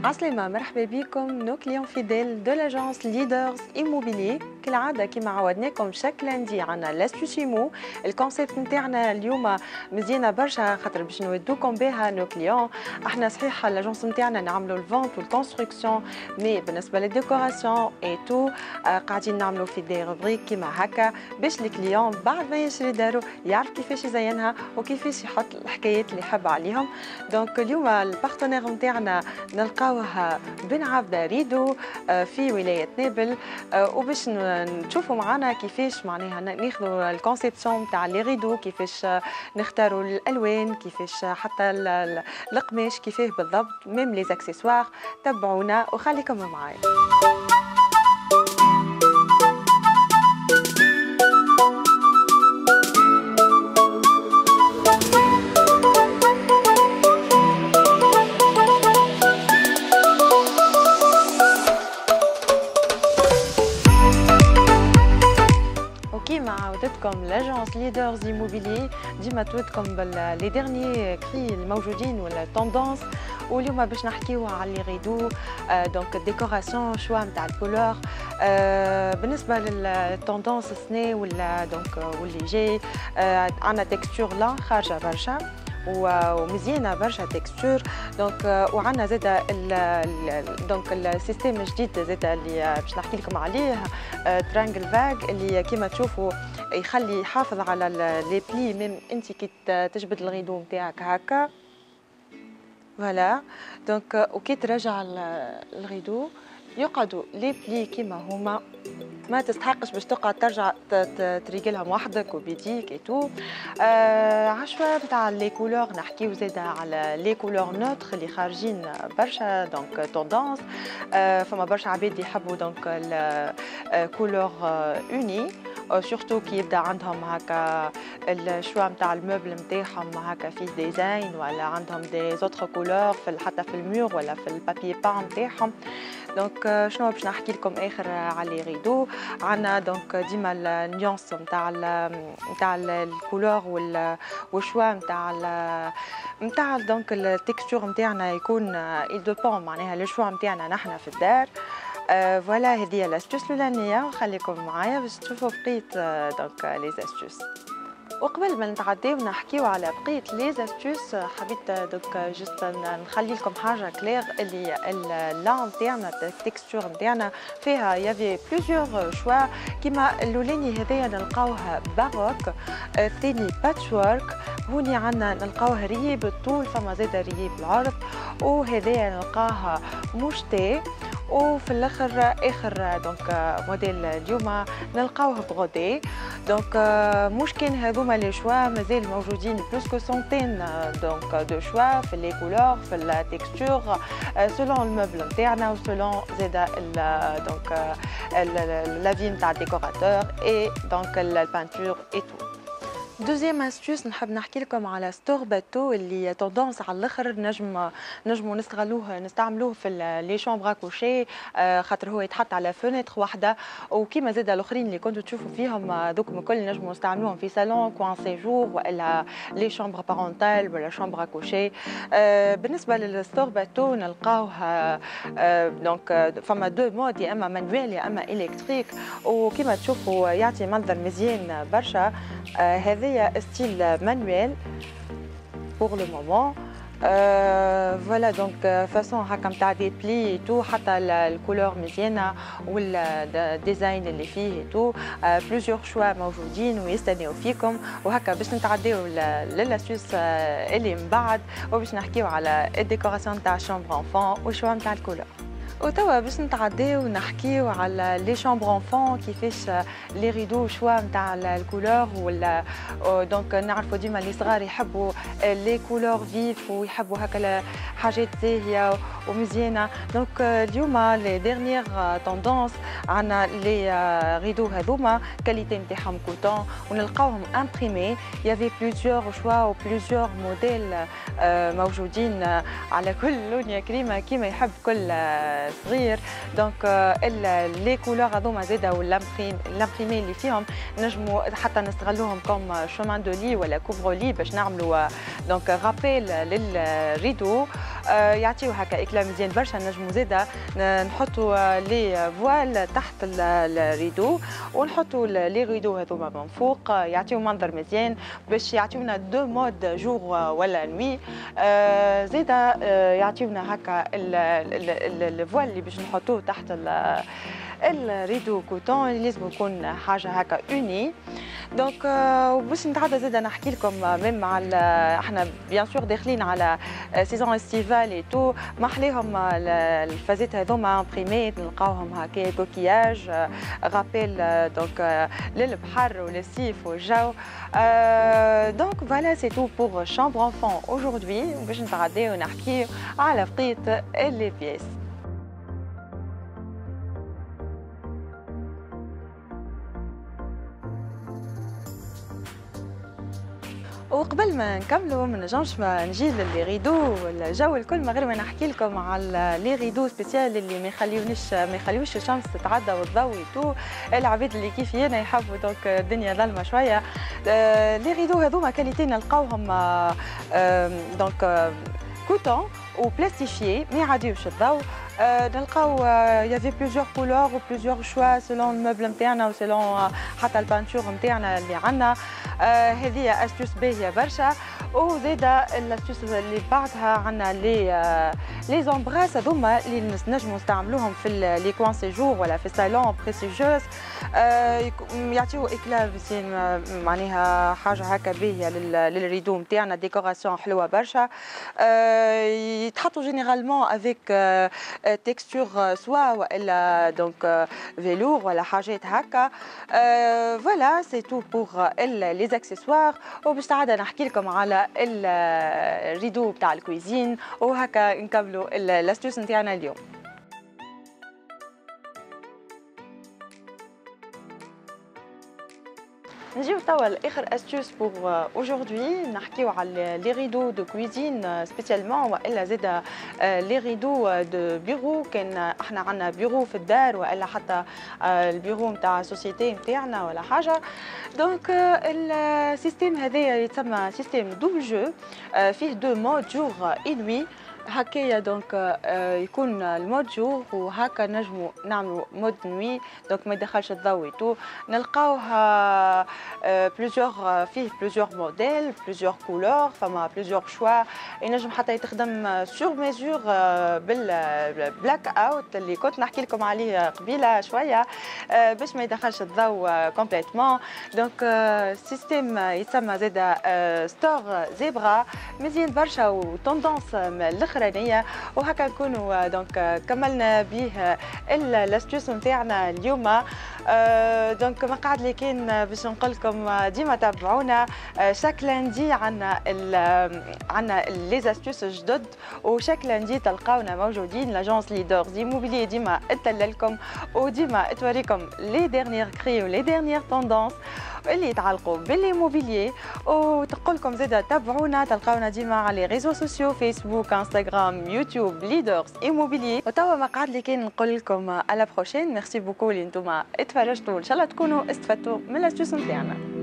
عسلامة، مرحبا بكم نو كليون فيديل دو لاجونس ليدرز ايموبيلي. كالعادة كما عودناكم شكل لندي عنا لاستوشيمو. الكونسيبت نتاعنا اليوم مزيانة برشا خاطر باش نودوكم بها نو كليون. احنا صحيح لاجونس نتاعنا نعملوا الفونت والكونستركسيون، مي بالنسبة للديكوراسيون اي تو قاعدين نعملوا في دي روبريك كيما هكا باش الكليون بعد ما يشري دارو يعرف كيفاش يزينها وكيفاش يحط الحكايات اللي يحب عليهم. دونك اليوم البارتنير نتاعنا نلقاوها بن عبده ريدو في ولاية نابل، وباش نشوفوا معنا كيفاش معناها ناخذوا الكونسيبسيون تاع لي ريدو، كيفاش نختاروا الالوان، كيفاش حتى القماش كيفاه بالضبط، ميم لي زاكسيسوار. تبعونا وخليكم معايا. كيما عودتكم لاجونس ليدرز ايموبيلي ديما توعدكم باللي ديرني كري الموجودين ولا توندونس، واليوم باش نحكيو على لي ريدو. دونك الديكوراسيون شوا نتاع الكولور بالنسبه للتوندونس السنه ولا دونك واللي جاي. عندنا تكستور لا خارجه برشا ومزيانه برشا تكستور. دونك وعندنا زاده دونك السيستم الجديد زاده اللي باش نحكي لكم عليه، ترانجل باج اللي كيما تشوفوا يخلي يحافظ على لي بلي ميم انت كي تجبد الغيدو نتاعك هكا فوالا. دونك وكي ترجع الغيدو يقعدوا لي بلي كيما هما، ما تستحقش باش تقعد ترجع تريقلهم وحدك وبيديك اي تو. عشوة نتاع لي كولور نحكيو زاده على لي كولور نوتر اللي خارجين برشا دونك توندونس. فما برشا عباد يحبوا دونك الكولور اوني، سورتو كي يبدا عندهم هكا الشوا نتاع الموبل نتاعهم هكا فيه ديزاين، ولا عندهم دي زوتر كولور حتى في المور ولا في البابي بان نتاعهم. دونك شنو باش نحكي لكم اخر على لي ريدو. عندنا دونك ديما النيونس نتاع الكولور والشوا نتاع دونك التكستور نتاعنا يكون il dépend معناها لو شوا نتاعنا نحنا في الدار. فوالا هذه لاستوس الاولانيه، وخليكم معايا باش تشوفوا بقيه دونك لي زاستوس. وقبل ما نتعداو نحكيو على بقيه لي زاستوس حبيت دوك جست نخلي لكم حاجه كلير اللي لا نتاعنا التكستور نتاعنا فيها يافي بليزيور شوا. كيما الاولاني هذايا نلقاوها باروك، الثاني باتشورك، هوني عندنا نلقاوها ريي بالطول، فما زاده ريي بالعرض، وهذايا نلقاها موشتي، وفي الاخر اخر دونك موديل اليوم نلقاوه بغودي. دونك مش كان هذوما لي شوا مازال موجودين بلوس كو سونتين دونك دو شوا في لي كولور في التكستور سولون الموبل نتاعنا وسولون زاده دونك لافي نتاع الديكوراتور اي دونك البانتور اي تو. دوزيام استيوس نحب نحكي لكم على ستور باتو اللي توندونس على الاخر نجموا نستغلوه نستعملوه في لي شومبر كوشي، خاطر هو يتحط على فونيتر واحده، وكيما زاد الاخرين اللي كنتوا تشوفوا فيهم دوك الكل نجموا نستعملوهم في صالون كوان سيجور ولا لي شومبر بارونتال ولا شومبر كوشي. بالنسبه للستور باتو نلقاوه دونك فما دو مود، يا اما مانويل يا اما الكتريك، وكيما تشوفوا يعطي منظر مزيان برشا. هذا ستيل مانويل بور لو مومون. فوالا دونك فاسون هكا نتاع دي بلي تو، حتى الكولور مزيانه والديزاين اللي فيه تو، بلوزيور شوا موجودين ويستناو فيكم. وهكا باش نتعداو للاسوس اللي من بعد، وباش نحكيو على الديكوراسيون تاع شومبر انفون والشوا نتاع الكولور. وتوا باش نتعداو ونحكيو على لي شومبر انفون، كيفاش لي ريدو شوا نتاع الكولور ولا دونك نعرفوا ديما لي صغار يحبوا لي كولور فيف ويحبوا هكا حاجات زاهيه ومزيانه. دونك اليوم لي ديرنيير توندونس عندنا لي ريدو هذوما كاليتي نتاعهم كوتون ونلقاوهم امبريمي. يافي بليزيور شوا وبليزيور موديل موجودين على كل لون يا كريمه كيما يحب كل صغير. دونك لي كولور هذوما زاده والامبريمي اللي فيهم نجموا حتى نستغلوهم كوم شومان دو لي ولا كوفرو لي باش نعملوا دونك رابيل للريدو. يعطيو هكا اكلا مزيان برشا. نجمو زاده نحطوا لي فوال تحت الريدو ونحطوا لي ريدو هذوما من فوق، يعطيو منظر مزيان باش يعطيونا دو مود جور ولا نوي. زاده يعطيونا هكا الفوال اللي باش نحطوه تحت الريدو كوتون اللي لازم يكون حاجه هكا اوني. دونك وباش نتعدى زاده نحكي لكم ميم مع احنا بيان سور داخلين على سيزون استيفال اي تو، ما احلاهم الفازات هذوما امبريميت نلقاوهم هكا كوكياج رابيل دونك للبحر وللصيف والجو. دونك فوالا سي تو بور شامبر انفون اجوردي، باش نتعداو ونحكيو على بقيه لي بياس. وقبل ما نكملوا ما نجمش ما نجي للي ريدو والجو الكل من غير ما نحكي لكم على لي ريدو سبيسيال اللي ما يخليوش الشمس تتعدى والضوء تو. العباد اللي كيفي انا يحبوا دونك الدنيا ظلمه شويه. لي ريدو هذوما كاليتي نلقاوهم دونك كوتون وبلاستيفيي ما يعديوش الضوء. نلقاو يافي بليزيور كولور و بليزيور شوا سيلون الموبل نتاعنا وسيلون حتى البانتور نتاعنا اللي عندنا. هذه استوس باهيه برشا. وزاده الاستوس اللي بعدها عندنا لي زومبراس هذوما اللي نجموا نستعملوهم في لي كوان سيجور ولا في الصالون بريسيجوز. يعطيو اكلا مزيان، معناها حاجه هكا باهيه للريدو نتاعنا، ديكوراسيون حلوه برشا. يتحطوا جينيرالمون افيك تكستور سوا والا دونك فيلور ولا حاجات هكا. فوالا سي تو بور لي اكسسوار. وباش تعالى نحكي لكم على الريدو بتاع الكويزين وهكا نكملوا الاستوس نتاعنا اليوم. نجيو توا لاخر استوس بور اجوردي، نحكيو على لي ريدو دو كويزين سبيسيالمون والا زاده لي ريدو دو بيرو. كان احنا عندنا بيرو في الدار والا حتى البيرو نتاع السوسيتي نتاعنا ولا حاجه. دونك السيستيم هذايا يتسمى سيستيم دوبل جو، فيه دو مود جور اي نوي هكايا. دونك يكون المود جور وهكا نجمو نعملوا مود نوي دونك ما يدخلش الضوء تو. نلقاوها بليزيور، فيه بليزيور موديل بليزيور كولور، فما بليزيور شوا. ينجم حتى يتخدم سور ميزور بالبلاك اوت اللي كنت نحكي لكم عليه قبيله شويه باش ما يدخلش الضوء كومبليتمون. دونك سيستيم يتسمى زاده ستور زيبرا، مزيان برشا وتوندونس الاخرانيه. وهكا نكونوا دونك كملنا به الاستوس نتاعنا اليوم. دونك ما قعد لي كان باش نقول لكم ديما تابعونا. شاك لاندي عندنا لي استوس جدد، وشاك لاندي تلقاونا موجودين. لاجونس ليدرز ايموبيلي ديما تدللكم وديما توريكم لي ديرنيير كري ولي ديرنيير توندونس اللي يتعلقوا بالإيموبيليي. وتقول لكم زاده تابعونا، تلقاونا ديما على لي ريزو سوسيو فيسبوك انستغرام يوتيوب ليدرز ايموبيليي. وتوا ما قعد لي كان نقول لكم على بروشين. ميرسي بوكو اللي انتم تفرجتوا، ان شاء الله تكونوا استفدتوا من الاستوس نتاعنا.